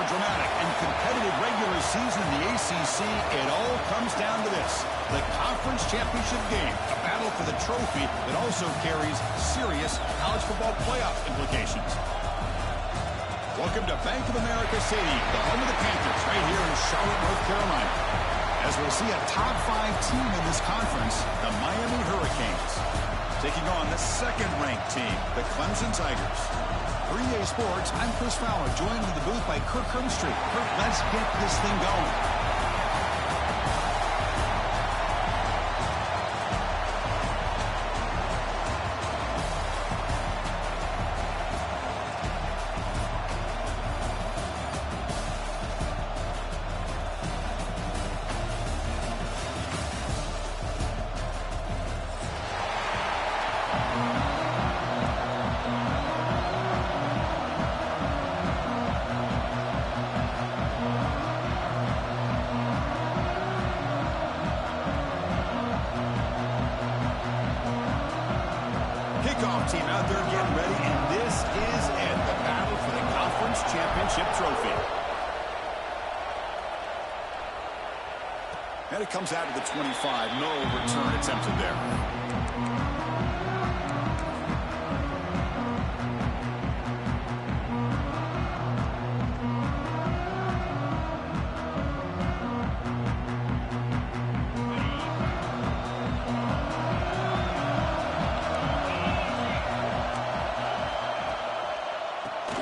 dramatic and competitive regular season in the ACC, it all comes down to this: the conference championship game, a battle for the trophy that also carries serious college football playoff implications. Welcome to Bank of America Stadium, the home of the Panthers, right here in Charlotte, North Carolina. As we'll see a top 5 team in this conference, the Miami Hurricanes, taking on the second-ranked team, the Clemson Tigers. For EA Sports, I'm Chris Fowler, joined in the booth by Kirk Herbstreit. Kirk, let's get this thing going. Kickoff team out there getting ready, and this is it, the battle for the conference championship trophy. And it comes out of the 25. No return attempted there.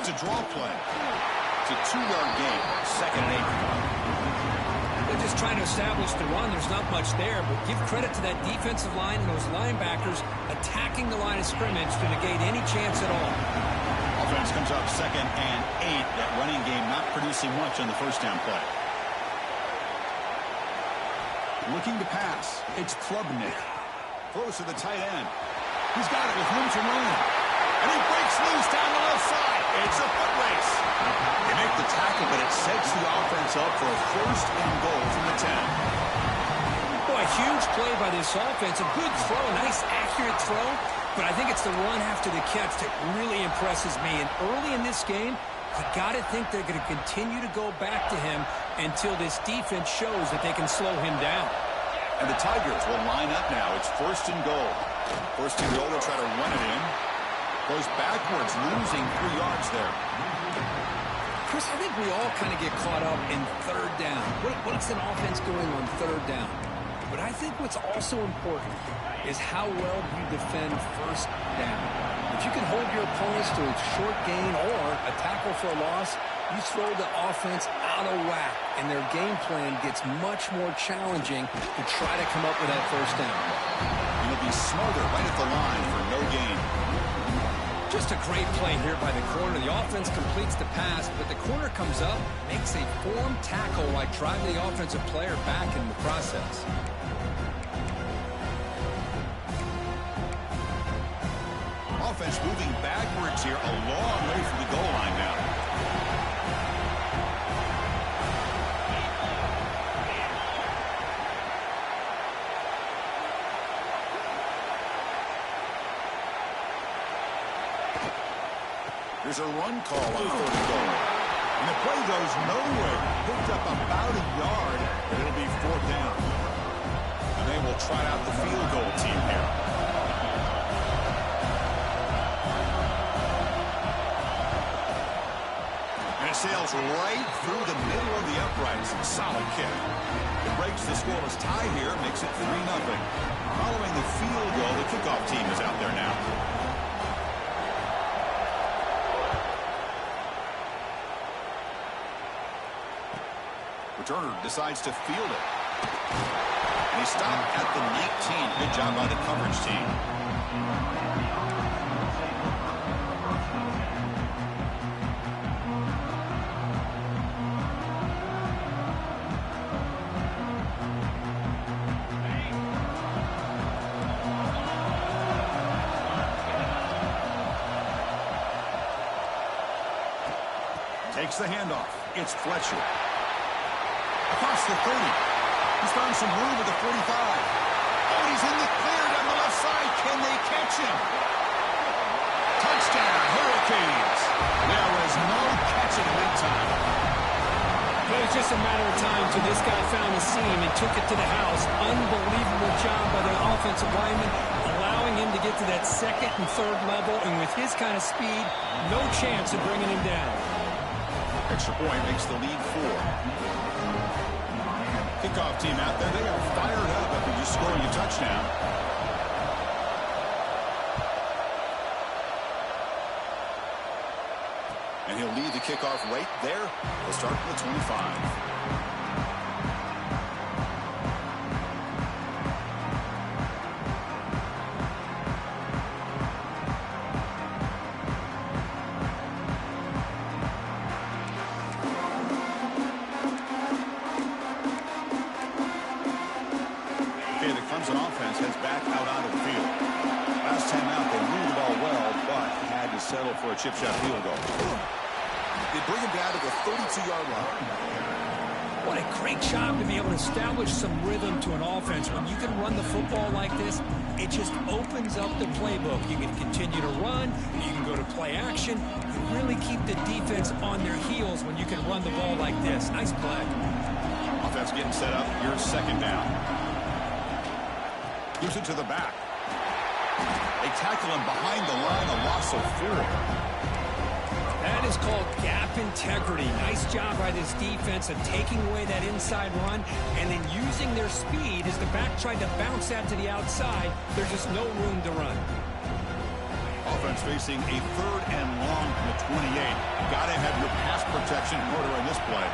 It's a draw play. It's a 2-yard gain. Second and 8. They're just trying to establish the run. There's not much there, but give credit to that defensive line and those linebackers attacking the line of scrimmage to negate any chance at all. Offense comes up second and 8. That running game not producing much on the first down play. Looking to pass. It's Klubnik. Throws to the tight end. He's got it with room to run. And he breaks loose down the left side. It's a foot race. They make the tackle, but it sets the offense up for a first and goal from the 10. Boy, huge play by this offense. A good throw, a nice accurate throw. But I think it's the run after the catch that really impresses me. And early in this game, you got to think they're going to continue to go back to him until this defense shows that they can slow him down. And the Tigers will line up now. It's first and goal. First and goal, they'll try to run it in. Goes backwards, losing 3 yards there. Chris, I think we all kind of get caught up in third down. What's an offense doing on third down? But I think what's also important is how well you defend first down. If you can hold your opponents to a short gain or a tackle for a loss, you throw the offense out of whack, and their game plan gets much more challenging to try to come up with that first down. You'll be smarter right at the line for no gain. Just a great play here by the corner. The offense completes the pass, but the corner comes up, makes a form tackle while driving the offensive player back in the process. Offense moving backwards here, a long way from the goal line now. There's a run call on third and goal. And the play goes nowhere. Picked up about a yard, but it'll be fourth down. And they will try out the field goal team here. And it sails right through the middle of the uprights. Solid kick. It breaks the scoreless tie here, makes it 3-0. Following the field goal, the kickoff team is out there now. Returner decides to field it. And he stopped at the 19. Good job by the coverage team. Takes the handoff. It's Fletcher. Across the 30. He's found some room at the 45. Oh, he's in the clear down the left side. Can they catch him? Touchdown, Hurricanes. There was no catching him in time. It was just a matter of time till this guy found a seam and took it to the house. Unbelievable job by the offensive lineman, allowing him to get to that second and third level, and with his kind of speed, no chance of bringing him down. Extra point makes the lead 4. Kickoff team out there, they are fired up after just scoring a touchdown. And he'll lead the kickoff right there. He'll start at the 25. Okay, the Clemson offense heads back out onto the field. Last time out, they moved the ball well, but had to settle for a chip shot field goal. They bring him down to the 32-yard line. What a great job to be able to establish some rhythm to an offense. When you can run the football like this, it just opens up the playbook. You can continue to run. You can go to play action. You really keep the defense on their heels when you can run the ball like this. Nice play. Offense getting set up. Here's second down. Gives it to the back. They tackle him behind the line, a loss of 4. That is called gap integrity. Nice job by this defense of taking away that inside run and then using their speed as the back tried to bounce that to the outside. There's just no room to run. Offense facing a 3rd and long from the 28. Got to have your pass protection in order in this play.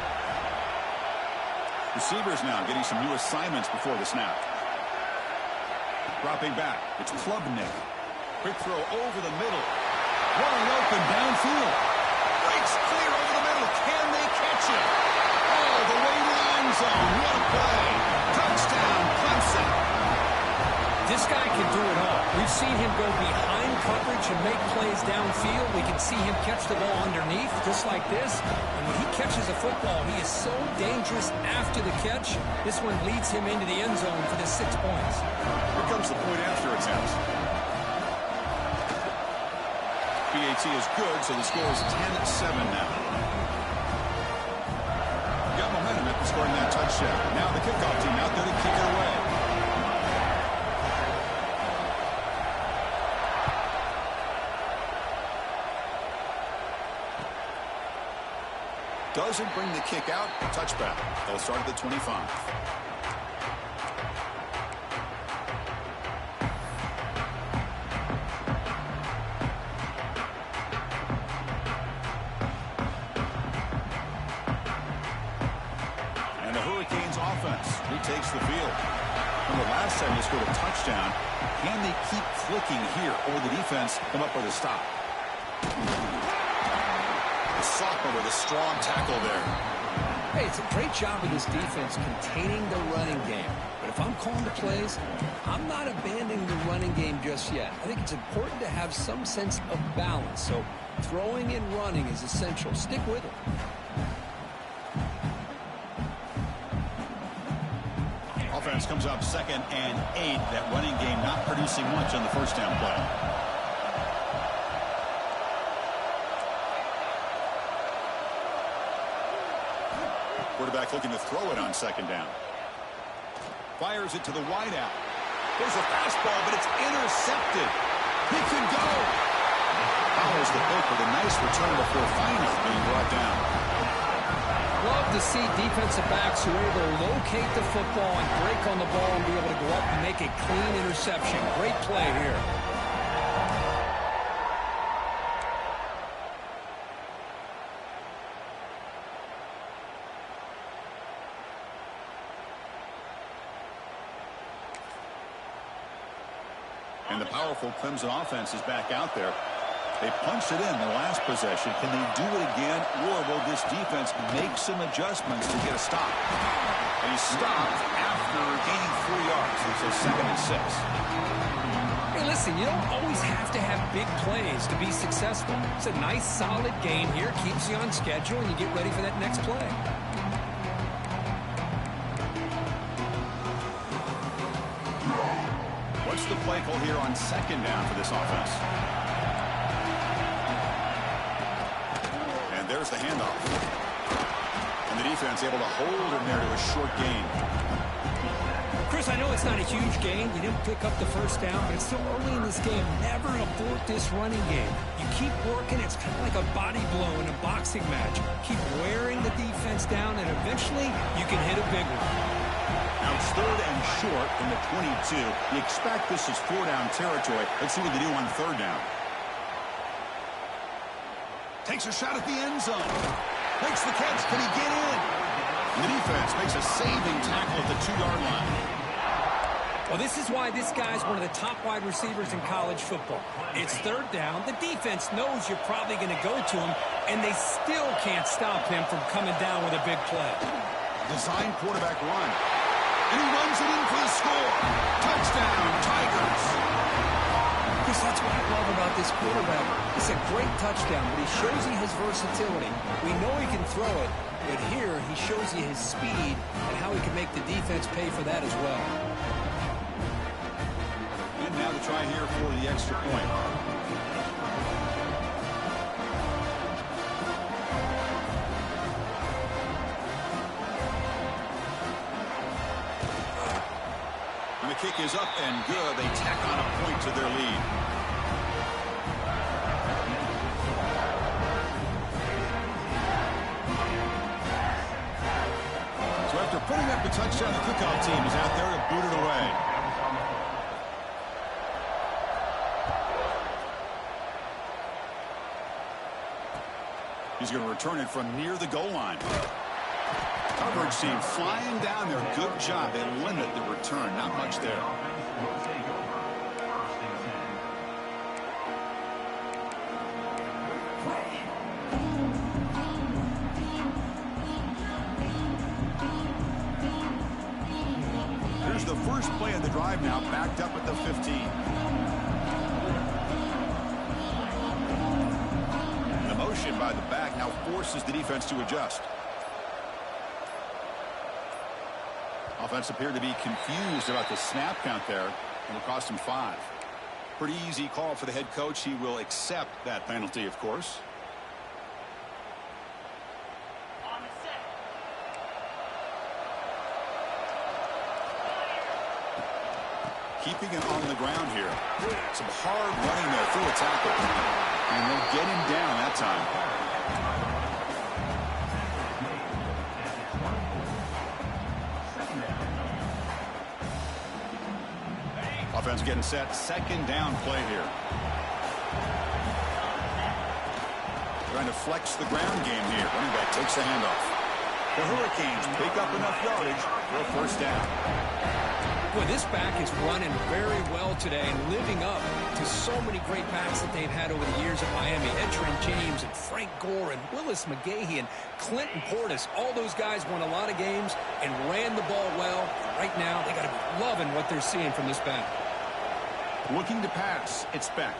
Receivers now getting some new assignments before the snap. Dropping back. It's Klubnik. Quick throw over the middle. Wide open downfield. Breaks clear over the middle. Can they catch it? All the way to the end zone. What a play. Touchdown, Clemson. This guy can do it all. We've seen him go behind coverage and make plays downfield. We can see him catch the ball underneath, just like this. And when he catches a football, he is so dangerous after the catch. This one leads him into the end zone for the 6 points. Here comes the point after attempt. PAT is good, so the score is 10-7 now. Got momentum after scoring that touchdown. Now the kickoff team out there to kick it away. Doesn't bring the kick out. Touchback. They'll start at the 25. Takes the field. From the last time they scored a touchdown, can they keep clicking here, or will the defense come up with a stop? The sophomore with a strong tackle there. Hey, it's a great job of this defense containing the running game. But if I'm calling the plays, I'm not abandoning the running game just yet. I think it's important to have some sense of balance. So throwing and running is essential. Stick with it. Offense comes up 2nd and 8. That running game not producing much on the first down play. Quarterback looking to throw it on 2nd down. Fires it to the wideout. There's a fastball, but it's intercepted. He can go. Follows the hook with a nice return before finally being brought down. Love to see defensive backs who are able to locate the football and break on the ball and be able to go up and make a clean interception. Great play here. And the powerful Clemson offense is back out there. They punched it in the last possession. Can they do it again, or will this defense make some adjustments to get a stop? And he stopped after gaining 4 yards. So 2nd and 6. Hey, listen, you don't always have to have big plays to be successful. It's a nice, solid game here. Keeps you on schedule, and you get ready for that next play. What's the play call here on 2nd down for this offense? There's the handoff. And And the defense able to hold him there to a short gain. Chris, I know it's not a huge gain. You didn't pick up the first down, but it's still early in this game. Never abort this running game. You keep working. It's kind of like a body blow in a boxing match. Keep wearing the defense down, and eventually you can hit a big one. Now it's 3rd and short from the 22. You expect this is 4-down territory. Let's see what they do on 3rd down. Takes a shot at the end zone. Makes the catch. Can he get in? And the defense makes a saving tackle at the 2-yard line. Well, this is why this guy's one of the top wide receivers in college football. It's 3rd down. The defense knows you're probably going to go to him, and they still can't stop him from coming down with a big play. Design quarterback run. And he runs it in for the score. Touchdown, Tigers. Chris, that's what I love about this quarterback. It's a great touchdown, but he shows you his versatility. We know he can throw it, but here he shows you his speed and how he can make the defense pay for that as well. And now to try here for the extra point. And the kick is up and good. They tack on a point to their lead. So after putting up the touchdown, the kickoff team is out there to boot it away. He's going to return it from near the goal line. Coverage team flying down there. Good job. They limit the return. Not much there. Here's the first play of the drive now, backed up at the 15. By the back now forces the defense to adjust. Offense appeared to be confused about the snap count there, and it cost him 5. Pretty easy call for the head coach. He will accept that penalty, of course. Keeping it on the ground here. Some hard running there through a tackle. And they'll get him down that time. Offense getting set. 2nd down play here. Trying to flex the ground game here. Running back takes the handoff. The Hurricanes pick up enough yardage for a 1st down. Boy, this back is running very well today and living up to so many great backs that they've had over the years at Miami. Edgerrin James and Frank Gore and Willis McGahee and Clinton Portis. All those guys won a lot of games and ran the ball well. Right now, they got to be loving what they're seeing from this back. Looking to pass. It's Beck.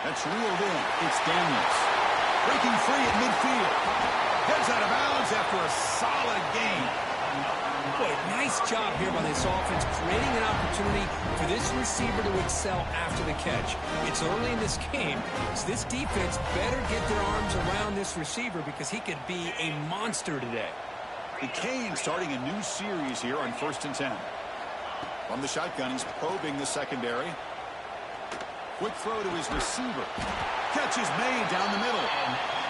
That's reeled in. It's Daniels. Breaking free at midfield. Heads out of bounds after a solid game. Boy, nice job here by this offense, creating an opportunity for this receiver to excel after the catch. It's early in this game, so this defense better get their arms around this receiver because he could be a monster today. The Canes starting a new series here on 1st and 10. From the shotgun, he's probing the secondary. Quick throw to his receiver. Catch is made down the middle.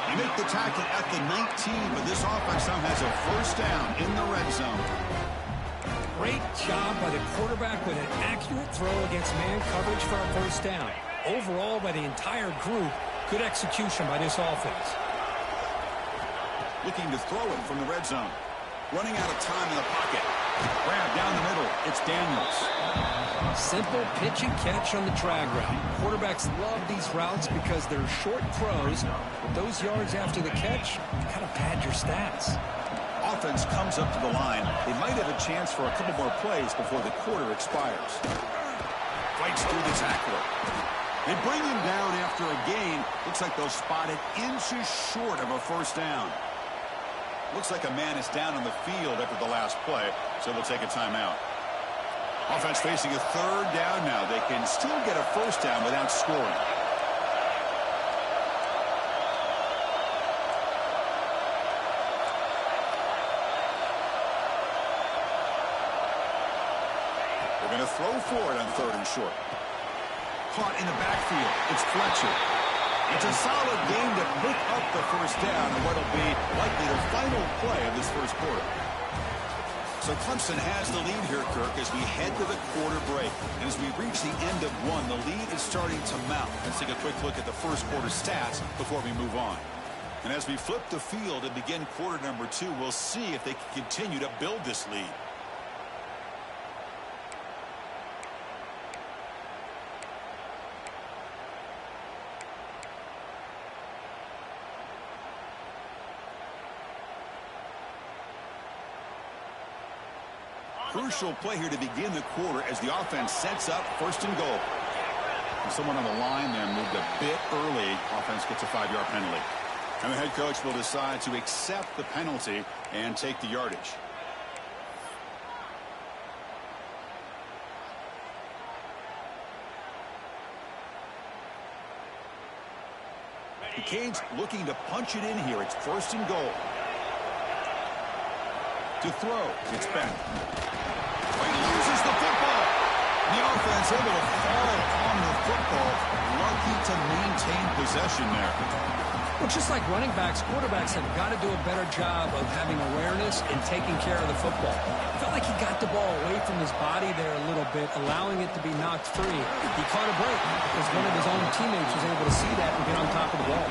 They make the tackle at the 19, but this offense now has a 1st down in the red zone. Great job by the quarterback with an accurate throw against man coverage for a 1st down. Overall, by the entire group, good execution by this offense. Looking to throw it from the red zone. Running out of time in the pocket. Grab down the middle. It's Daniels. Simple pitch and catch on the drag route. Quarterbacks love these routes because they're short throws. With those yards after the catch, you kind of pad your stats. Offense comes up to the line. They might have a chance for a couple more plays before the quarter expires. Fights through the tackler. They bring him down after a gain. Looks like they'll spot it inches short of a 1st down. Looks like a man is down on the field after the last play, so they'll take a timeout. Offense facing a 3rd down now. They can still get a 1st down without scoring. going to throw for it on 3rd and short. Caught in the backfield. It's Fletcher. It's a solid game to pick up the first down in what will be likely the final play of this first quarter. So Clemson has the lead here, Kirk, as we head to the quarter break. And as we reach the end of one, the lead is starting to mount. Let's take a quick look at the first quarter stats before we move on. And as we flip the field and begin quarter number 2, we'll see if they can continue to build this lead. Crucial play here to begin the quarter as the offense sets up 1st and goal. And someone on the line there moved a bit early. Offense gets a 5-yard penalty. And the head coach will decide to accept the penalty and take the yardage. The Canes looking to punch it in here. It's 1st and goal. To throw, it's Bennett. He loses the football. The offense able to fall on the football. Lucky to maintain possession there. Well, just like running backs, quarterbacks have got to do a better job of having awareness and taking care of the football. Felt like he got the ball away from his body there a little bit, allowing it to be knocked free. He caught a break because one of his own teammates was able to see that and get on top of the ball.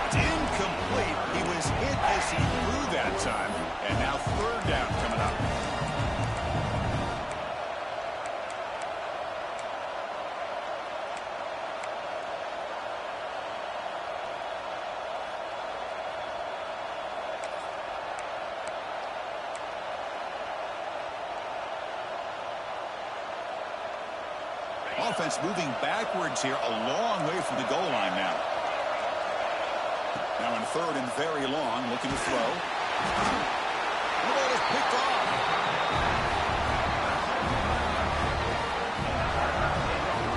Incomplete. He was hit as he threw that time. And now 3rd down coming up. Offense moving backwards here, a long way from the goal line now. Now in 3rd and very long, looking to throw. The ball is picked off.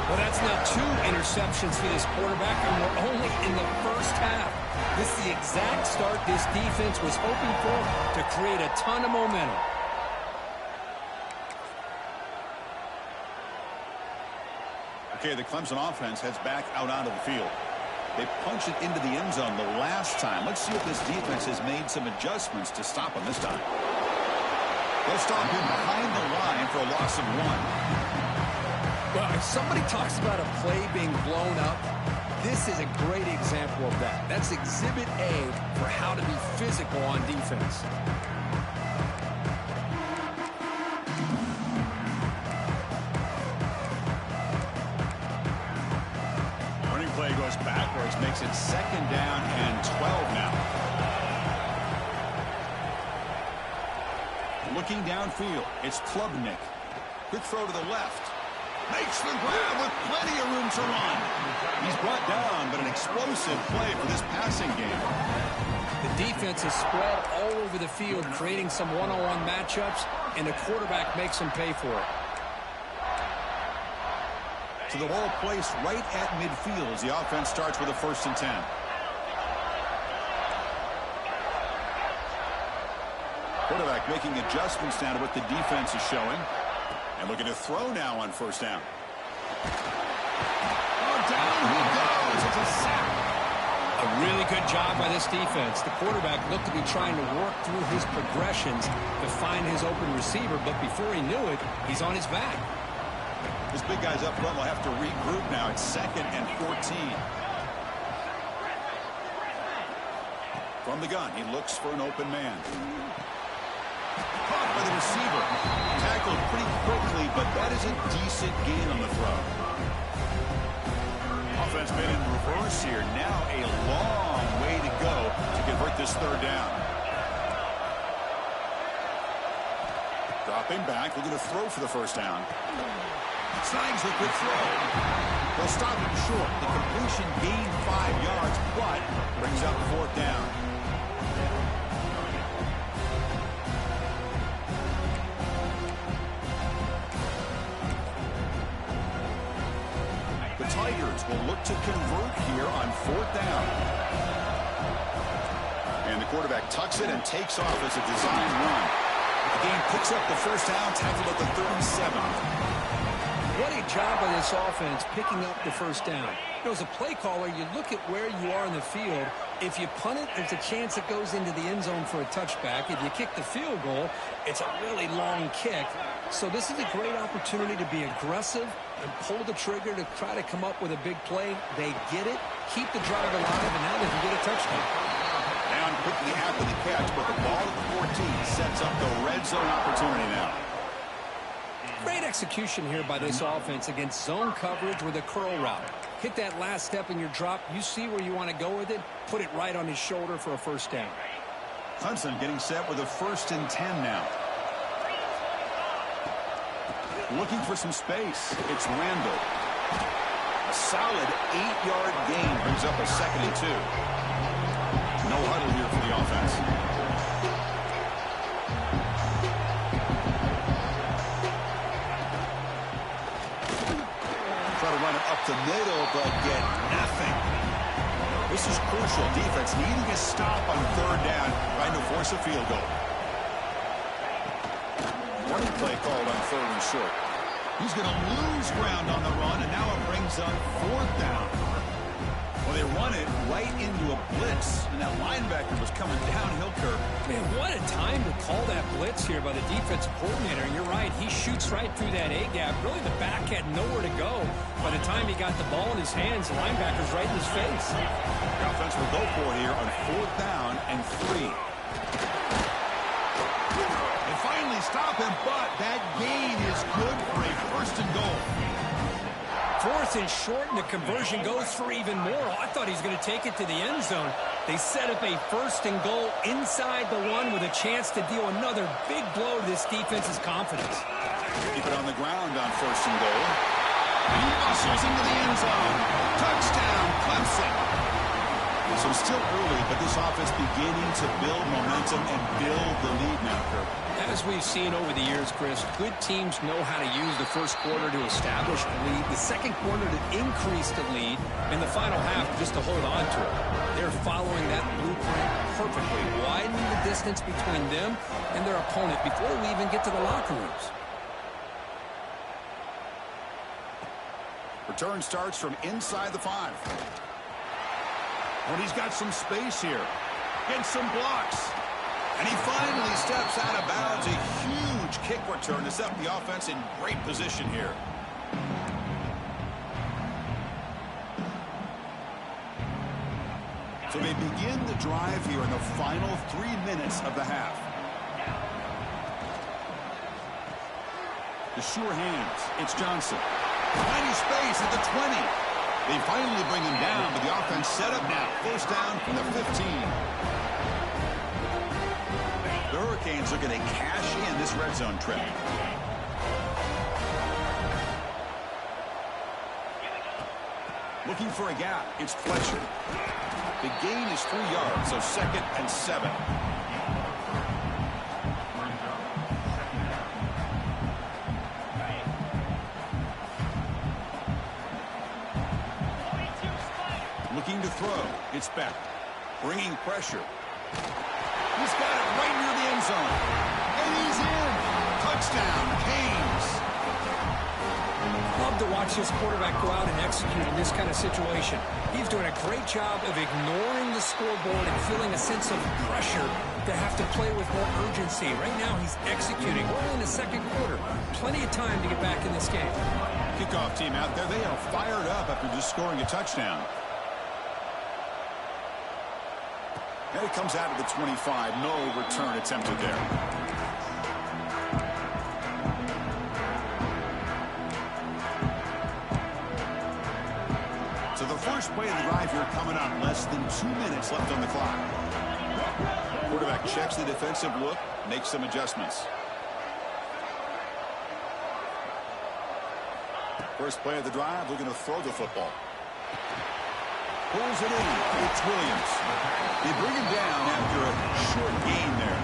Well, that's now 2 interceptions for this quarterback, and we're only in the first half. This is the exact start this defense was hoping for to create a ton of momentum. Okay, the Clemson offense heads back out onto the field. They punched it into the end zone the last time. Let's see if this defense has made some adjustments to stop him this time. They'll stop him behind the line for a loss of 1. Well, if somebody talks about a play being blown up, this is a great example of that. That's exhibit A for how to be physical on defense. Play goes backwards, makes it 2nd down and 12 now. Looking downfield, it's Klubnik. Quick throw to the left. Makes the grab with plenty of room to run. He's brought down, but an explosive play for this passing game. The defense is spread all over the field, creating some one-on-one matchups, and the quarterback makes them pay for it. So the ball placed right at midfield as the offense starts with a 1st and 10. Quarterback making adjustments now to what the defense is showing. And looking to throw now on 1st down. Oh, down he goes. It's a sack. A really good job by this defense. The quarterback looked to be trying to work through his progressions to find his open receiver, but before he knew it, he's on his back. These big guys up front will have to regroup now. It's 2nd and 14. From the gun, he looks for an open man. Caught by the receiver. Tackled pretty quickly, but that is a decent gain on the throw. Offense been in reverse here. Now a long way to go to convert this 3rd down. Dropping back, looking to throw for the 1st down. Snags the quick throw. They'll stop him short. The completion gained 5 yards, but brings up 4th down. The Tigers will look to convert here on 4th down. And the quarterback tucks it and takes off as a design run. The game picks up the 1st down, tackled at the 37. What a job by this offense picking up the first down. As a play caller, you look at where you are in the field. If you punt it, there's a chance it goes into the end zone for a touchback. If you kick the field goal, it's a really long kick. So this is a great opportunity to be aggressive and pull the trigger to try to come up with a big play. They get it, keep the drive alive, and now they can get a touchdown. Down quickly after the catch, but the ball at the 14 sets up the red zone opportunity now. Great execution here by this offense against zone coverage with a curl route. Hit that last step in your drop. You see where you want to go with it. Put it right on his shoulder for a first down. Hudson getting set with a 1st and 10 now. Looking for some space. It's Randall. A solid 8-yard gain brings up a 2nd and 2. No huddle here for the offense. Try to run it up the middle, but get nothing. This is crucial. Defense needing a stop on 3rd down, trying to force a field goal. Running play called on 3rd and short. He's going to lose ground on the run, and now it brings up 4th down. Well, they run it right into a blitz, and that linebacker was coming downhill curve. Man, what a time to call that blitz here by the defensive coordinator. And you're right, he shoots right through that A-gap. Really, the back had nowhere to go. By the time he got the ball in his hands, the linebacker's right in his face. The offense will go for it here on 4th down and 3. They finally stop him, but that gain is good for a 1st and goal. 4th and short, and the conversion goes for even more. I thought he was going to take it to the end zone. They set up a 1st and goal inside the 1 with a chance to deal another big blow to this defense's confidence. Keep it on the ground on 1st and goal. And he muscles into the end zone. Touchdown, Clemson. So still early, but this offense beginning to build momentum and build the lead now, Kirk. As we've seen over the years, Chris, good teams know how to use the first quarter to establish the lead, the second quarter to increase the lead, and the final half just to hold on to it. They're following that blueprint perfectly, widening the distance between them and their opponent before we even get to the locker rooms. Return starts from inside the 5. Well, he's got some space here. Gets some blocks. And he finally steps out of bounds. A huge kick return to set the offense in great position here. So they begin the drive here in the final 3 minutes of the half. The sure hands. It's Johnson. Tiny space at the 20. They finally bring him down, but the offense set up now. 1st down from the 15. The Hurricanes are going to cash in this red zone trip. Looking for a gap. It's Fletcher. The gain is 3 yards, so 2nd and 7. Looking to throw. It's Beck. Bringing pressure. He's got it right near the end zone. And he's in. Touchdown, Canes. Love to watch this quarterback go out and execute in this kind of situation. He's doing a great job of ignoring the scoreboard and feeling a sense of pressure to have to play with more urgency. Right now, he's executing. We're in the second quarter. Plenty of time to get back in this game. Kickoff team out there. They are fired up after just scoring a touchdown. And it comes out of the 25. No return attempted there. So the first play of the drive here coming up. Less than 2 minutes left on the clock. Quarterback checks the defensive look, makes some adjustments. First play of the drive, looking to throw the football. Pulls it in. It's Williams. They bring him down after a short gain there.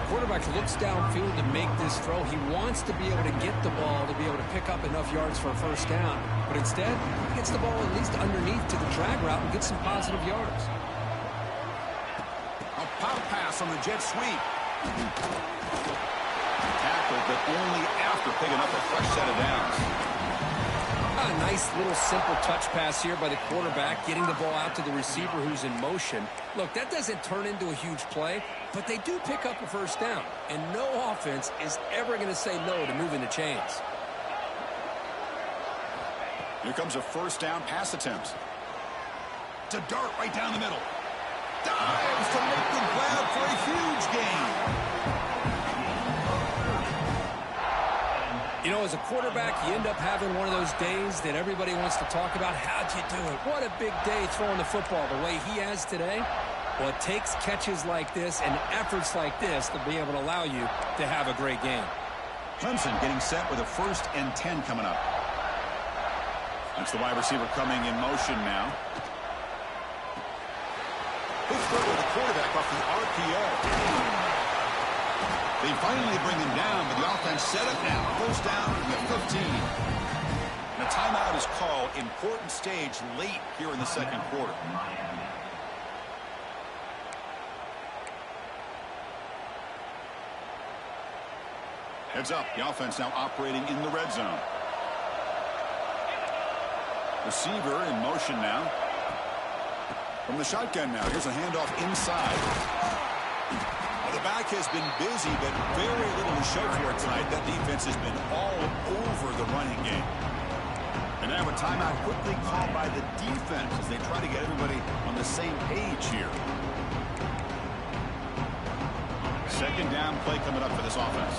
Quarterback looks downfield to make this throw. He wants to be able to get the ball to be able to pick up enough yards for a 1st down. But instead, he gets the ball at least underneath to the drag route and gets some positive yards. A pop pass on the jet sweep. Tackled, but only after picking up a fresh set of downs. A nice little simple touch pass here by the quarterback, getting the ball out to the receiver who's in motion. Look, that doesn't turn into a huge play, but they do pick up a first down, and no offense is ever going to say no to moving the chains. Here comes a first down pass attempt. To dart right down the middle. Dives to make the grab for a huge gain. You know, as a quarterback, you end up having one of those days that everybody wants to talk about. How'd you do it? What a big day throwing the football the way he has today. Well, it takes catches like this and efforts like this to be able to allow you to have a great game. Clemson getting set with a 1st and 10 coming up. That's the wide receiver coming in motion now. Pittsburgh with the quarterback off the RPO. They finally bring him down, but the offense set up now. First down from the 15. And a timeout is called. Important stage late here in the second quarter. Heads up, the offense now operating in the red zone. Receiver in motion now. From the shotgun now, here's a handoff inside. Well, the back has been busy, but very little to show for it tonight. That defense has been all over the running game. And now a timeout quickly called by the defense as they try to get everybody on the same page here. Second down play coming up for this offense.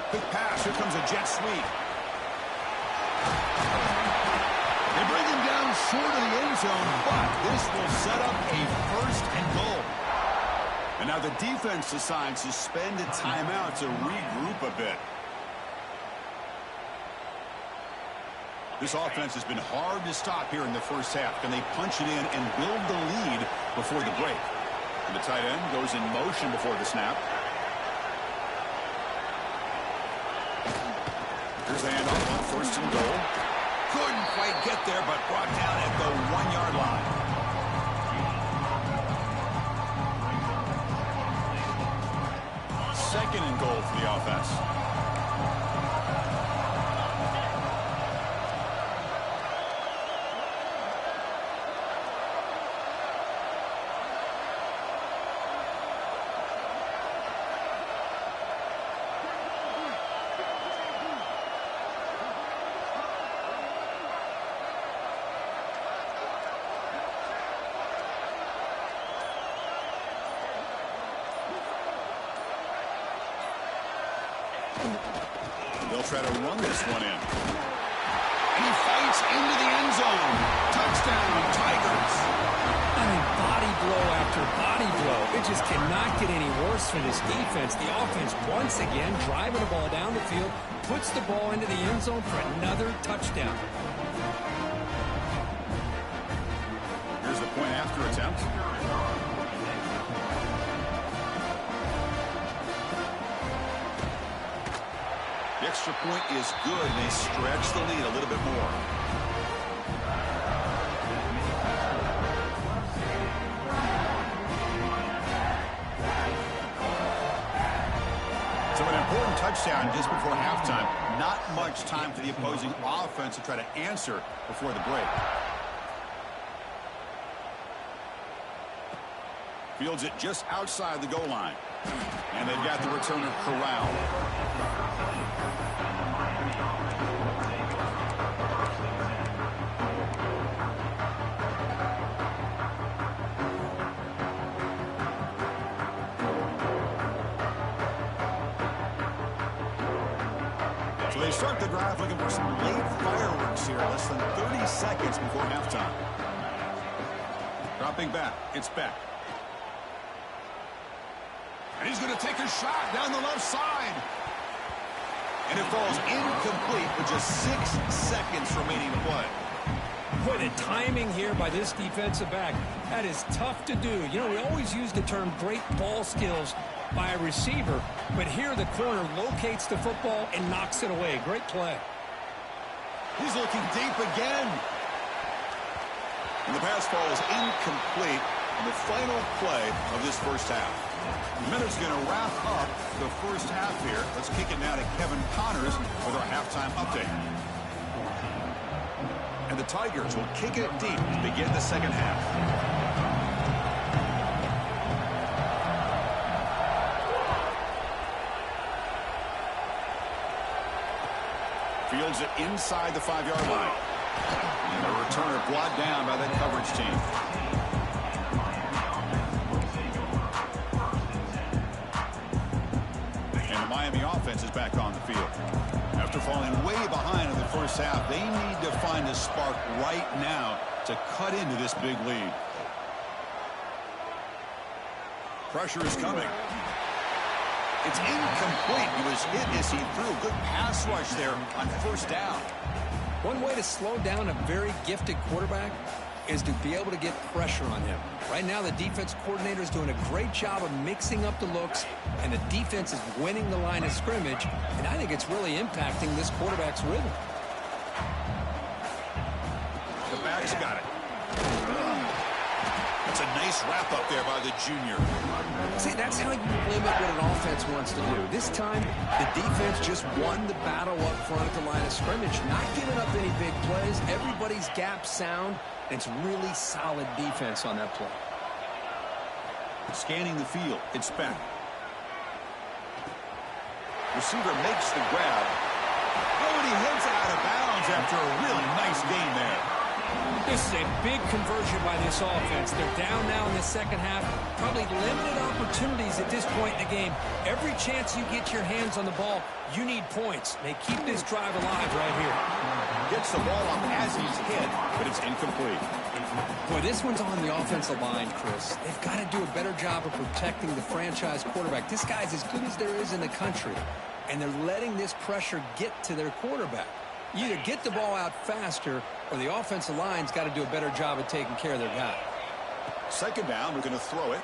Quick pass. Here comes a jet sweep. They bring him down short of the end zone, but this will set up a 1st and goal. And now the defense decides to spend a timeout to regroup a bit. This offense has been hard to stop here in the first half. Can they punch it in and build the lead before the break? And the tight end goes in motion before the snap. Here's the handoff on 1st and goal. Couldn't quite get there, but brought down at the 1-yard line. Second and goal for the offense. They'll try to run this one in. And he fights into the end zone. Touchdown, Tigers. I mean, body blow after body blow. It just cannot get any worse for this defense. The offense, once again, driving the ball down the field, puts the ball into the end zone for another touchdown. Here's the point after attempt. The extra point is good, and they stretch the lead a little bit more. So an important touchdown just before halftime. Not much time for the opposing offense to try to answer before the break. Fields it just outside the goal line. And they've got the returner corralled. So they start the drive looking for some late fireworks here. Less than 30 seconds before halftime. Dropping back. It's Beck. And he's going to take a shot down the left side. And it falls incomplete with just 6 seconds remaining to play. Boy, the timing here by this defensive back, that is tough to do. You know, we always use the term great ball skills by a receiver, but here the corner locates the football and knocks it away. Great play. He's looking deep again. And the pass falls incomplete. on the final play of this first half. The minute's going to wrap up the first half here. Let's kick it now to Kevin Connors with our halftime update. And the Tigers will kick it deep to begin the second half. Fields it inside the 5-yard line. And the returner brought down by that coverage team. And the Miami offense is back on the field. After falling way behind in the first half, they need to find a spark right now to cut into this big lead. Pressure is coming. It's incomplete. He was hit as he threw. Good pass rush there on first down. One way to slow down a very gifted quarterback is to be able to get pressure on him. Right now, the defense coordinator is doing a great job of mixing up the looks, and the defense is winning the line of scrimmage, and I think it's really impacting this quarterback's rhythm. The back's got it. That's a nice wrap up there by the junior. See, that's how you limit what an offense wants to do. This time, the defense just won the battle up front at the line of scrimmage, not giving up any big plays. Everybody's gap sound, and it's really solid defense on that play. Scanning the field, it's back. Receiver makes the grab. Oh, and he heads out of bounds after a really nice gain there. This is a big conversion by this offense. They're down now in the second half. Probably limited opportunities at this point in the game. Every chance you get your hands on the ball, you need points. They keep this drive alive right here. Gets the ball up as he's hit, but it's incomplete. Boy, this one's on the offensive line, Chris. They've got to do a better job of protecting the franchise quarterback. This guy's as good as there is in the country, and they're letting this pressure get to their quarterback. You either get the ball out faster, or the offensive line's got to do a better job of taking care of their guy. Second down, we're going to throw it.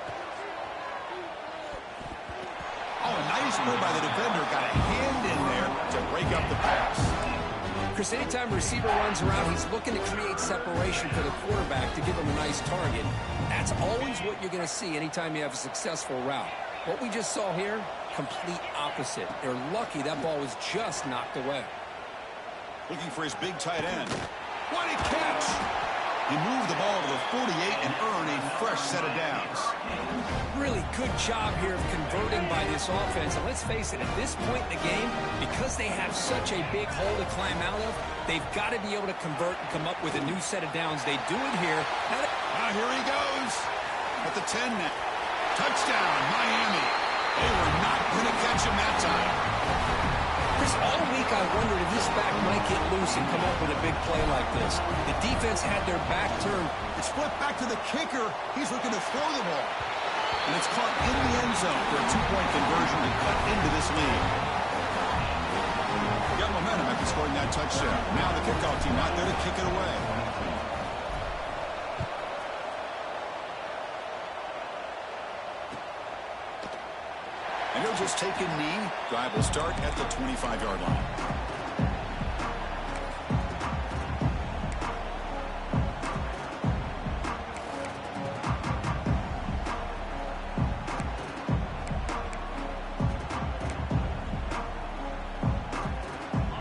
Oh, a nice move by the defender. Got a hand in there to break up the pass. Chris, anytime a receiver runs around, he's looking to create separation for the quarterback to give him a nice target. That's always what you're going to see anytime you have a successful route. What we just saw here, complete opposite. They're lucky that ball was just knocked away. Looking for his big tight end. What a catch! He moved the ball to the 48 and earned a fresh set of downs. Really good job here of converting by this offense. And let's face it, at this point in the game, because they have such a big hole to climb out of, they've got to be able to convert and come up with a new set of downs. They do it here. Now here he goes at the 10 now. Touchdown, Miami. They were not going to catch him that time. Chris, all week I wondered if this back might get loose and come up with a big play like this. The defense had their back turned. It's flipped back to the kicker. He's looking to throw the ball. And it's caught in the end zone for a 2-point conversion to cut into this lead. Got momentum after scoring that touchdown. Now the kickoff team out there to kick it away. And he'll just take a knee. Drive will start at the 25-yard line.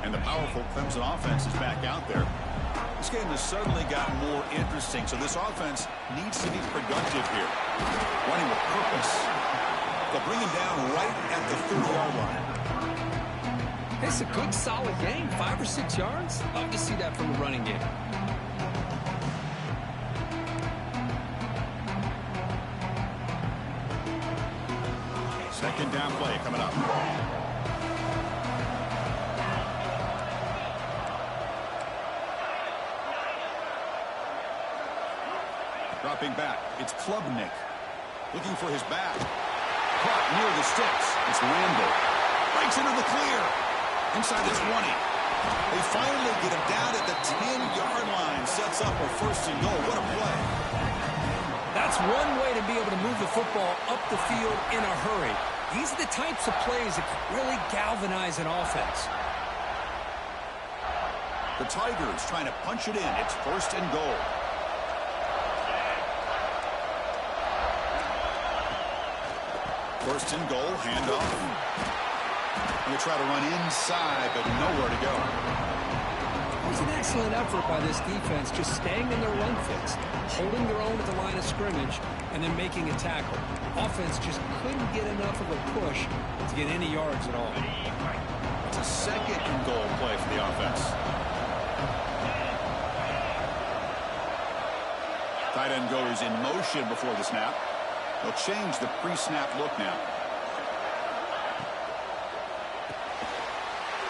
And the powerful Clemson offense is back out there. This game has suddenly gotten more interesting, so this offense needs to be productive here. Running with purpose. They'll bring him down right at the 30-yard line. It's a good, solid game. 5 or 6 yards. Love to see that from the running game. Second down play coming up. Dropping back. It's Klubnik. Looking for his back. Caught near the sticks. It's Randall. Breaks into the clear. Inside the 20. They finally get him down at the 10-yard line. Sets up a first and goal. What a play. That's one way to be able to move the football up the field in a hurry. These are the types of plays that can really galvanize an offense. The Tigers trying to punch it in. It's first and goal. First and goal, handoff. And they try to run inside, but nowhere to go. It was an excellent effort by this defense, just staying in their run fix, holding their own at the line of scrimmage, and then making a tackle. Offense just couldn't get enough of a push to get any yards at all. It's a second and goal play for the offense. Tight end goes in motion before the snap. They'll change the pre-snap look now.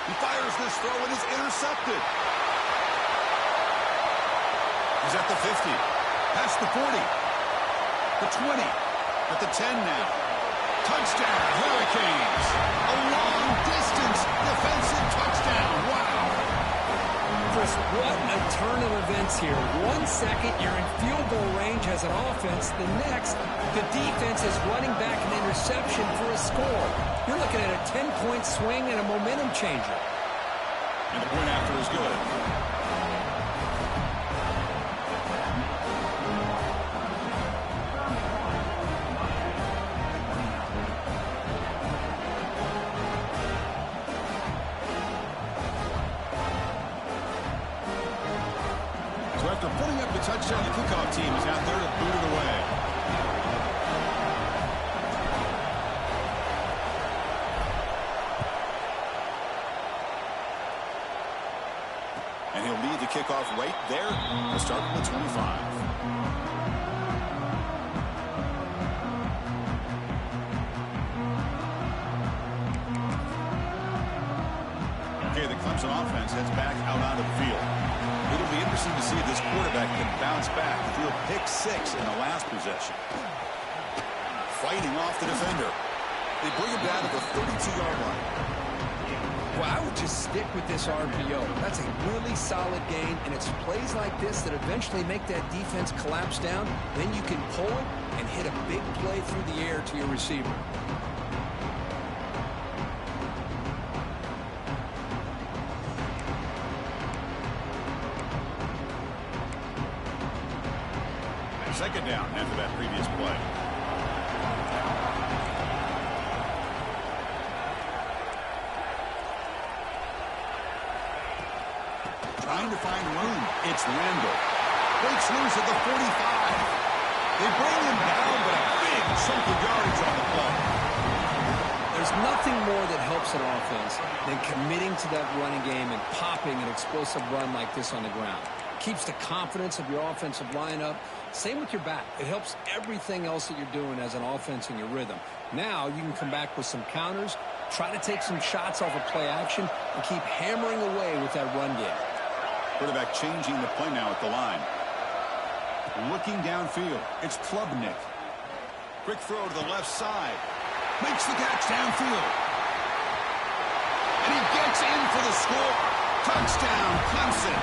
He fires this throw and is intercepted. He's at the 50. Past the 40. The 20. At the 10 now. Touchdown, Hurricanes. A long-distance defensive touchdown. Wow. Chris, what a turn of events here. 1 second, you're in field goal range as an offense. The next, the defense is running back an interception for a score. You're looking at a 10-point swing and a momentum changer. And the point after is good. So after putting up the touchdown, the kickoff team is out there to boot it away. And he'll lead the kickoff right there. He'll start from the 25. Okay, the Clemson offense heads back out onto the field. It'll be interesting to see if this quarterback can bounce back. Threw a pick 6 in the last possession. Fighting off the defender. They bring him down to the 32-yard line. Well, I would just stick with this RPO. That's a really solid gain, and it's plays like this that eventually make that defense collapse down. Then you can pull it and hit a big play through the air to your receiver. Second down after that previous play. Trying to find room. It's Randall. Breaks loose at the 45. They bring him down, but a big chunk of yardage on the play. There's nothing more that helps an offense than committing to that running game and popping an explosive run like this on the ground. Keeps the confidence of your offensive lineup. Same with your back. It helps everything else that you're doing as an offense in your rhythm. Now you can come back with some counters, try to take some shots off of play action, and keep hammering away with that run game. Quarterback changing the play now at the line. Looking downfield. It's Klubnik. Quick throw to the left side. Makes the catch downfield. And he gets in for the score. Touchdown, Clemson.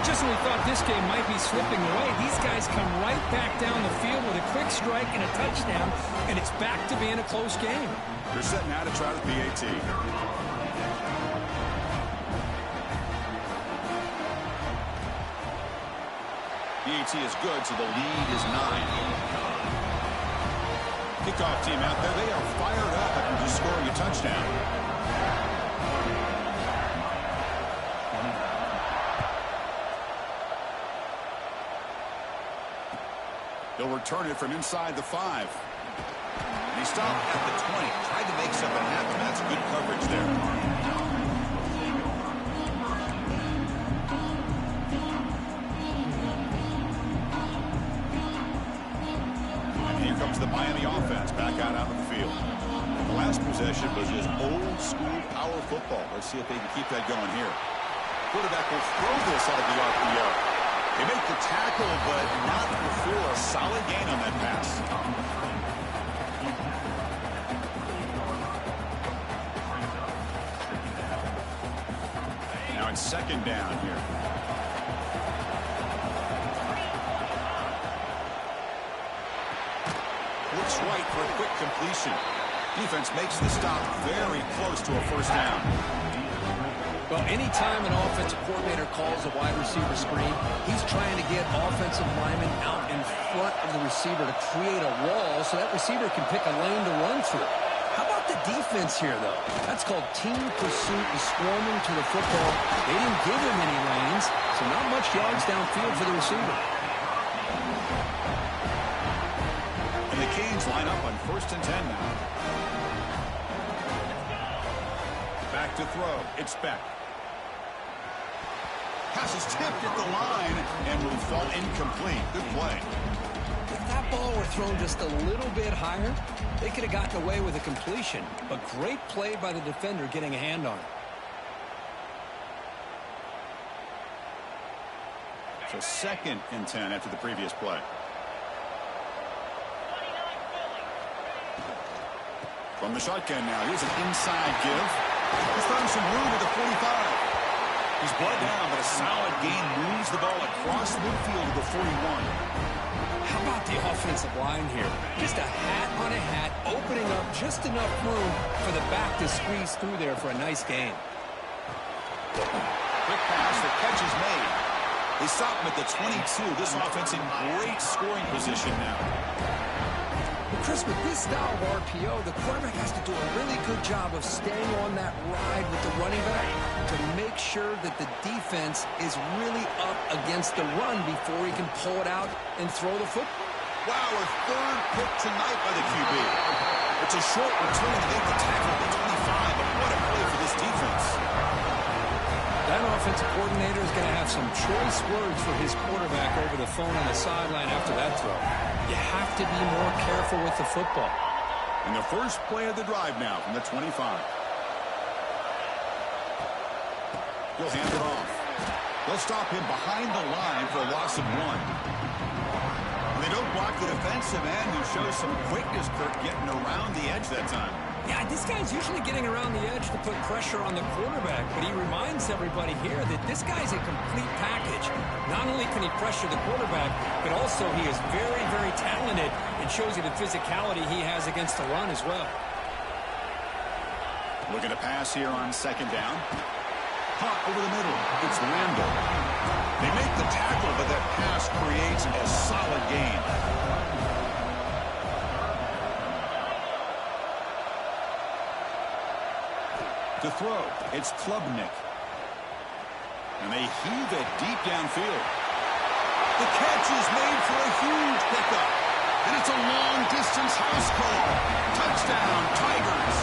Just when we thought this game might be slipping away, these guys come right back down the field with a quick strike and a touchdown, and it's back to being a close game. They're setting out to try the PAT. PAT is good, so the lead is 9. Kickoff team out there, they are fired up after just scoring a touchdown. They'll return it from inside the 5. And he stopped at the 20. Tried to make something happen. That's good coverage there. And here comes the Miami offense back out onto the field. The last possession was just old school power football. Let's see if they can keep that going here. Quarterback will throw this out of the RPO. They make the tackle, but not before a solid gain on that pass. Now it's second down here. Looks right for a quick completion. Defense makes the stop very close to a first down. Well, anytime an offensive coordinator calls a wide receiver screen, he's trying to get offensive linemen out in front of have the receiver to create a wall so that receiver can pick a lane to run through. How about the defense here, though? That's called team pursuit and swarming to the football. They didn't give him any lanes, so not much yards downfield for the receiver. And the Canes line up on 1st and 10 now. Back to throw. It's Beck. Pass is tipped at the line and will fall incomplete. Good play. If that ball were thrown just a little bit higher, they could have gotten away with a completion. But great play by the defender getting a hand on it. So 2nd and 10 after the previous play. From the shotgun now. Here's an inside give. He's found some room at the 45. He's brought down, but a solid gain moves the ball across midfield to the 41. How about the offensive line here? Just a hat on a hat, opening up just enough room for the back to squeeze through there for a nice gain. Quick pass, the catch is made. They stop him at the 22. This offense in great scoring position now. But Chris, with this style of RPO, the quarterback has to do a really good job of staying on that ride with the running back to make sure that the defense is really up against the run before he can pull it out and throw the football. Wow, a 3rd pick tonight by the QB. It's a short return to make the tackle at the 25, but what a play for this defense. That offensive coordinator is going to have some choice words for his quarterback over the phone on the sideline after that throw. You have to be more careful with the football. And the first play of the drive now from the 25. He'll hand it off. They'll stop him behind the line for a loss of 1. And they don't block the defensive end, who shows some quickness, Kirk, getting around the edge that time. Yeah, this guy's usually getting around the edge to put pressure on the quarterback, but he reminds everybody here that this guy's a complete package. Not only can he pressure the quarterback, but also he is very, very talented and shows you the physicality he has against the run as well. Looking to pass here on 2nd down. Caught over the middle. It's Randall. They make the tackle, but that pass creates a solid gain. To throw, it's Klubnik. And they heave it deep downfield. The catch is made for a huge pickup. And it's a long-distance house call. Touchdown, Tigers.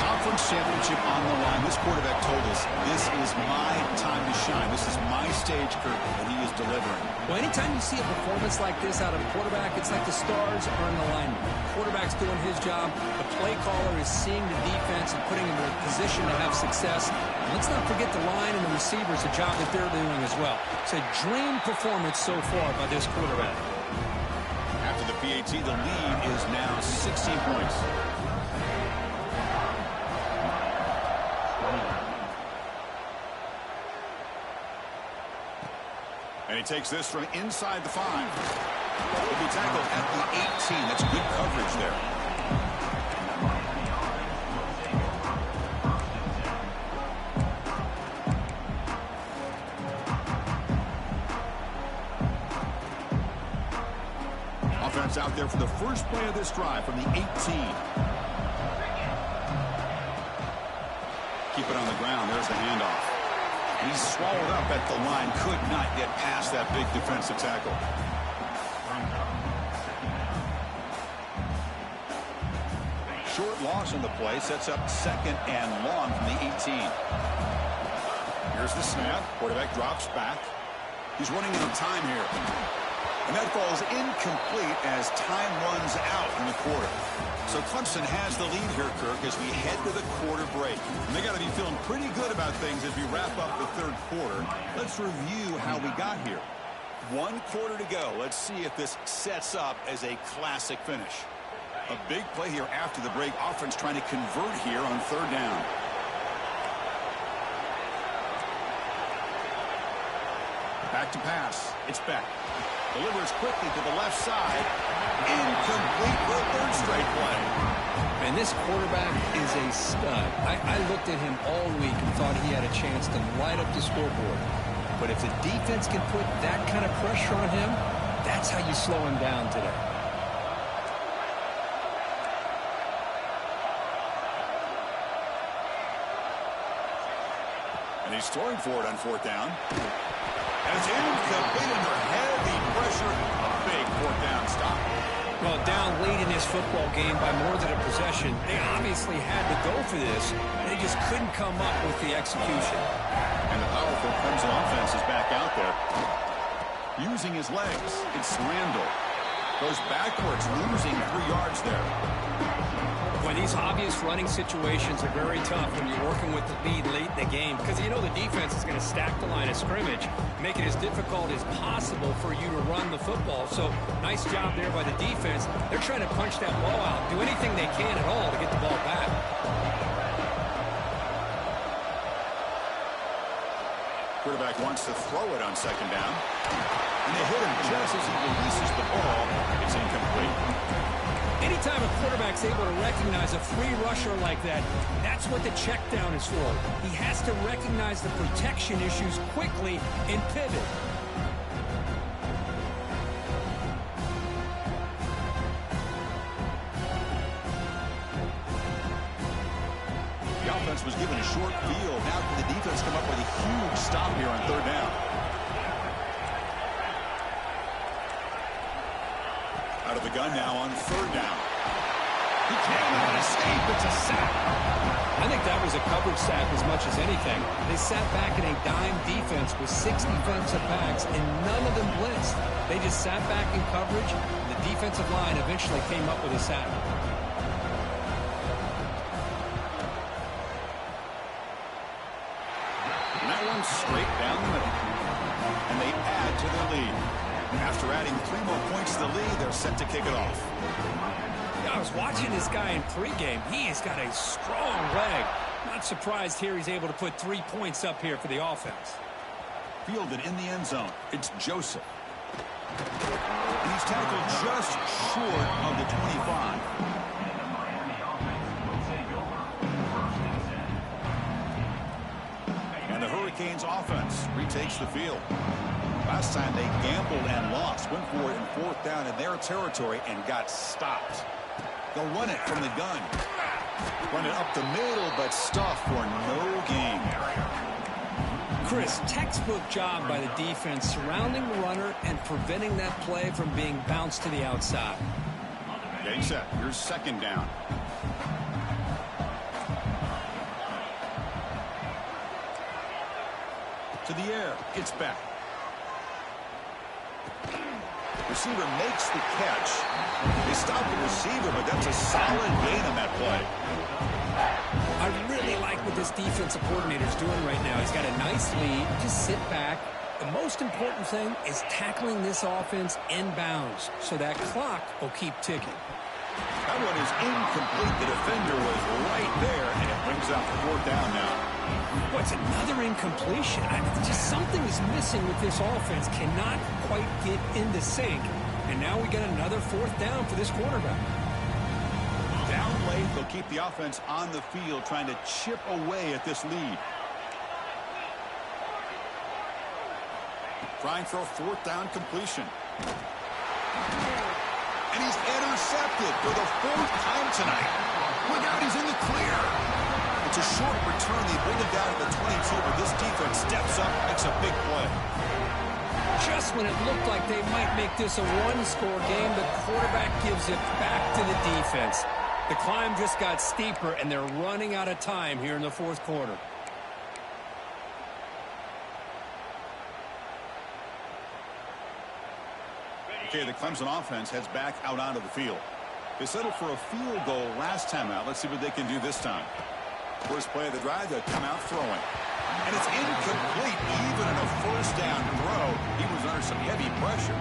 Conference championship on the line. This quarterback told us, this is my time to shine. This is my stage, Kirk, and he is delivering. Well, anytime you see a performance like this out of a quarterback, it's like the stars are in alignment. The quarterback's doing his job. The play caller is seeing the defense and putting him in a position to have success. And let's not forget the line and the receivers, the job that they're doing as well. It's a dream performance so far by this quarterback. After the PAT, the lead is now 16 points. And he takes this from inside the 5. He'll be tackled at the 18. That's good coverage there. Offense out there for the first play of this drive from the 18. Keep it on the ground. There's the handoff. He's swallowed up at the line. Could not get past that big defensive tackle. Short loss on the play. Sets up 2nd and long from the 18. Here's the snap. Quarterback drops back. He's running out of time here. And that falls incomplete as time runs out in the quarter. So Clemson has the lead here, Kirk, as we head to the quarter break. And they got to be feeling pretty good about things as we wrap up the 3rd quarter. Let's review how we got here. 1 quarter to go. Let's see if this sets up as a classic finish. A big play here after the break. Offense trying to convert here on 3rd down. Back to pass. It's Beck. Delivers quickly to the left side. Incomplete for a 3rd straight play. And this quarterback is a stud. I looked at him all week and thought he had a chance to light up the scoreboard. But if the defense can put that kind of pressure on him, that's how you maybe slow him down today. And he's throwing for it on fourth down. And it's incomplete under heavy pressure. A big fourth down stop. Well, down late in this football game by more than a possession, they obviously had to go for this. They just couldn't come up with the execution. And the powerful Clemson offense is back out there. Using his legs, it's Randall. Goes backwards, losing 3 yards there. Well, these obvious running situations are very tough when you're working with the lead late in the game because you know the defense is going to stack the line of scrimmage, make it as difficult as possible for you to run the football. So, nice job there by the defense. They're trying to punch that ball out, do anything they can at all to get the ball back. Quarterback wants to throw it on second down. And they hit him just as he releases the ball. It's incomplete. Anytime a quarterback's able to recognize a free rusher like that, that's what the check down is for. He has to recognize the protection issues quickly and pivot. The offense was given a short field. Now can the defense come up with a huge stop here on third down? Out of the gun now on third down. He cannot escape. It's a sack. I think that was a coverage sack as much as anything. They sat back in a dime defense with 6 defensive backs, and none of them blitzed. They just sat back in coverage, and the defensive line eventually came up with a sack. And that one's straight down the middle. And they add to their lead. After adding 3 more points to the lead, they're set to kick it off. I was watching this guy in pregame. He has got a strong leg. Not surprised here he's able to put 3 points up here for the offense. Fielded in the end zone. It's Joseph. And he's tackled just short of the 25. And the Hurricanes offense retakes the field. Last time they gambled and lost. Went for it in fourth down in their territory and got stopped. They'll run it from the gun. Run it up the middle, but stuffed for no gain. Chris, textbook job by the defense surrounding the runner and preventing that play from being bounced to the outside. Getting set. Here's second down. To the air. It's back. Receiver makes the catch. They stop the receiver, but that's a solid gain on that play. I really like what this defensive coordinator is doing right now. He's got a nice lead. Just sit back. The most important thing is tackling this offense inbounds so that clock will keep ticking. That one is incomplete. The defender was right there, and it brings out the fourth down now. What's another incompletion? Just something is missing with this offense. Cannot quite get into sync. And now we got another fourth down for this quarterback. Down late, they'll keep the offense on the field, trying to chip away at this lead. Trying for a fourth down completion. And he's intercepted for the 4th time tonight. Look out, he's in the clear. It's a short return. They bring him down to the 22, but this defense steps up, makes a big play. Just when it looked like they might make this a one-score game, the quarterback gives it back to the defense. The climb just got steeper, and they're running out of time here in the fourth quarter. Okay, the Clemson offense heads back out onto the field. They settled for a field goal last time out. Let's see what they can do this time. First play of the drive, they'll come out throwing. And it's incomplete, even in a first down throw. He was under some heavy pressure.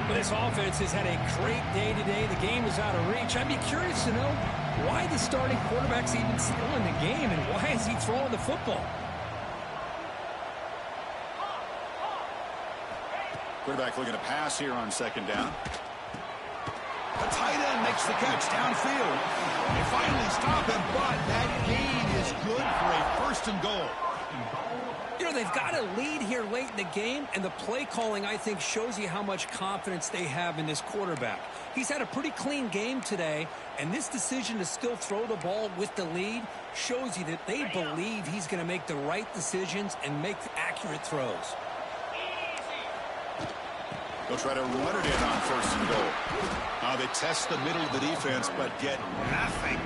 But this offense has had a great day today. The game is out of reach. I'd be curious to know why the starting quarterback's even still in the game and why is he throwing the football? Quarterback looking to pass here on second down. The tight end makes the catch downfield. They finally stop him, but that gain is good for a first and goal. You know, they've got a lead here late in the game, and the play calling, I think, shows you how much confidence they have in this quarterback. He's had a pretty clean game today, and this decision to still throw the ball with the lead shows you that they believe he's going to make the right decisions and make accurate throws. They'll try to run it in on 1st and goal. They test the middle of the defense, but get nothing.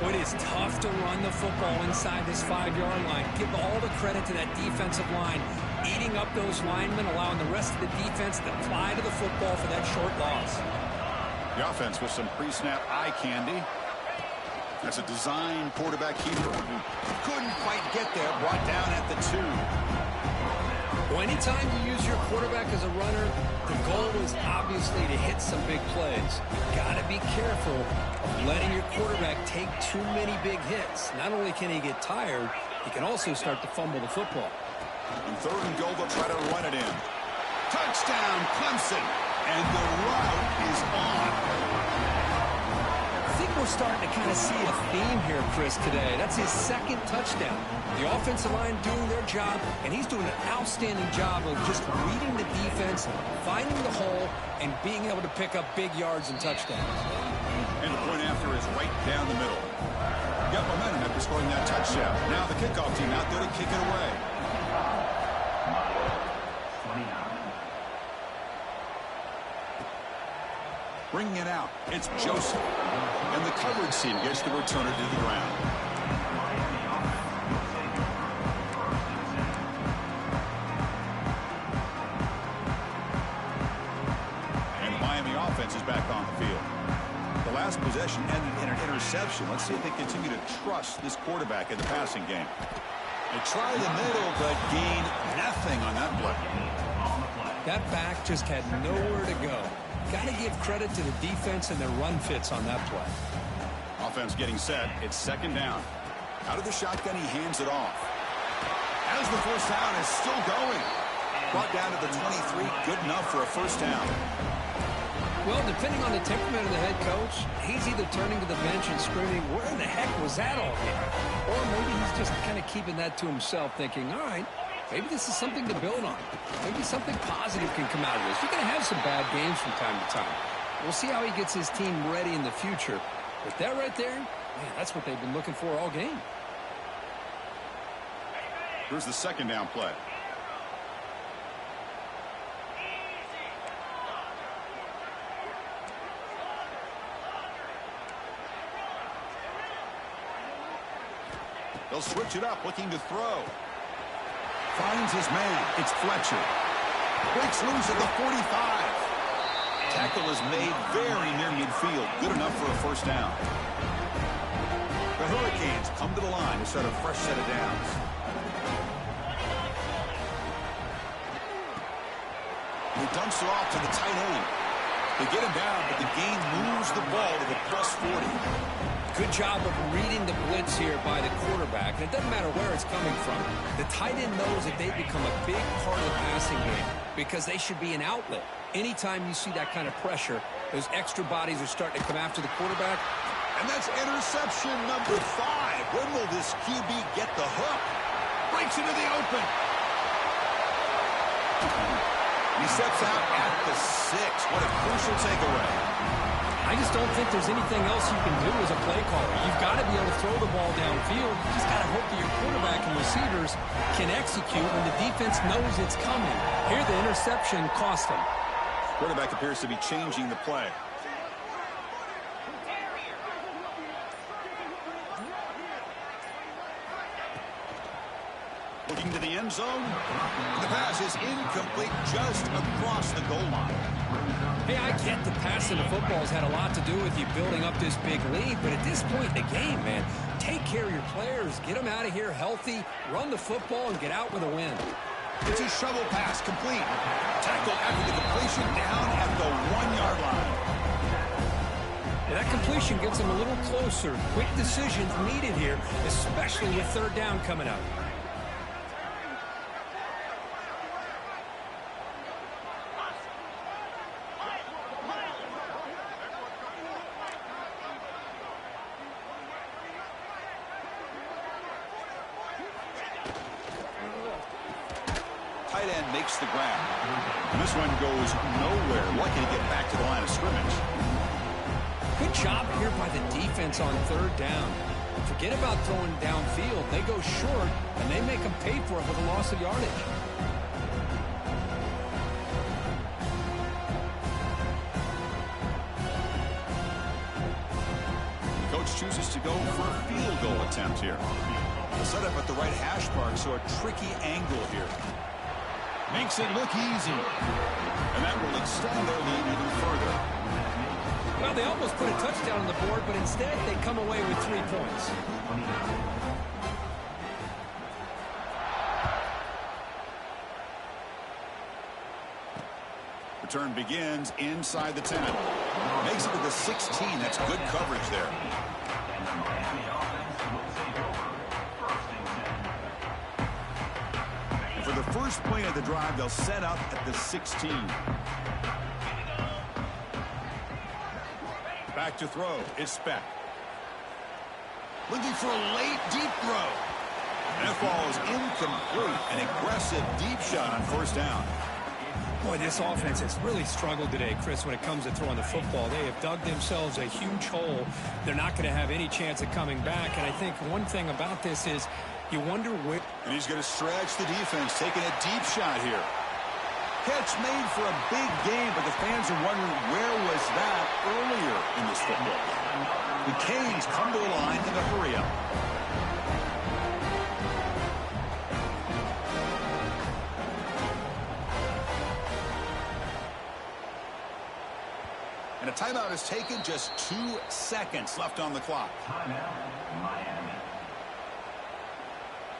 It is tough to run the football inside this 5-yard line. Give all the credit to that defensive line, eating up those linemen, allowing the rest of the defense to fly to the football for that short loss. The offense with some pre-snap eye candy. That's a design quarterback keeper. Couldn't quite get there, brought down at the 2. Well, anytime you use your quarterback as a runner, the goal is obviously to hit some big plays. Got to be careful of letting your quarterback take too many big hits. Not only can he get tired, he can also start to fumble the football. On 3rd and goal, they'll try to run it in. Touchdown, Clemson. And the route is on. I think we're starting to kind of see a theme here, Chris, today. That's his 2nd touchdown. The offensive line doing their job, and he's doing an outstanding job of just reading the defense, finding the hole, and being able to pick up big yards and touchdowns. And the point after is right down the middle. Got momentum after scoring that touchdown. Now the kickoff team out there to kick it away. Bringing it out, it's Joseph. And the coverage team gets the returner to the ground. And the Miami offense is back on the field. The last possession ended in an interception. Let's see if they continue to trust this quarterback in the passing game. They try the middle, but gain nothing on that play. That back just had nowhere to go. Got to give credit to the defense and their run fits on that play. Offense getting set. It's 2nd down. Out of the shotgun, he hands it off. As the 1st down is still going. Brought down to the 23. Good enough for a 1st down. Well, depending on the temperament of the head coach, he's either turning to the bench and screaming, where in the heck was that all game? Or maybe he's just kind of keeping that to himself, thinking, all right, maybe this is something to build on. Maybe something positive can come out of this. You're going to have some bad games from time to time. We'll see how he gets his team ready in the future. But that right there, man, that's what they've been looking for all game. Here's the 2nd down play. They'll switch it up, looking to throw. Finds his man. It's Fletcher. Breaks loose at the 45. Tackle is made very near midfield. Good enough for a 1st down. The Hurricanes come to the line to start a fresh set of downs. He dumps it off to the tight end. They get him down, but the gain moves the ball to the +40. Good job of reading the blitz here by the quarterback. And it doesn't matter where it's coming from. The tight end knows that they've become a big part of the passing game because they should be an outlet. Anytime you see that kind of pressure, those extra bodies are starting to come after the quarterback. And that's interception number 5. When will this QB get the hook? Breaks into the open. He steps out at the 6. What a crucial takeaway. I just don't think there's anything else you can do as a play caller. You've got to be able to throw the ball downfield. You just got to hope that your quarterback and receivers can execute when the defense knows it's coming. Here, the interception cost them. Quarterback appears to be changing the play. Looking to the end zone. The pass is incomplete just across the goal line. Hey, I get the passing of football has had a lot to do with you building up this big lead, but at this point in the game, man, take care of your players, get them out of here healthy, run the football, and get out with a win. It's a shovel pass, complete. Tackle after the completion down at the 1-yard line. And that completion gets them a little closer. Quick decisions needed here, especially with 3rd down coming up. makes the grab. And this one goes nowhere. Lucky to get back to the line of scrimmage. Good job here by the defense on third down. Forget about throwing downfield. They go short, and they make them pay for it with a loss of yardage. Coach chooses to go for a field goal attempt here. The setup at the right hash mark, so a tricky angle here. Makes it look easy. And that will extend their lead even further. Well, they almost put a touchdown on the board, but instead they come away with 3 points. Return begins inside the 10. Makes it to the 16. That's good coverage there. And for the first play of the drive, they'll set up at the 16. Back to throw. It's Speck. Looking for a late deep throw. And that ball is incomplete. An aggressive deep shot on first down. Boy, this offense has really struggled today, Chris, when it comes to throwing the football. They have dug themselves a huge hole. They're not going to have any chance of coming back. And I think one thing about this is you wonder where... And he's going to stretch the defense, taking a deep shot here. Catch made for a big game, but the fans are wondering where was that earlier in this football game. The Canes come to the line in a hurry-up. And a timeout is taken, just 2 seconds left on the clock. Timeout, Miami.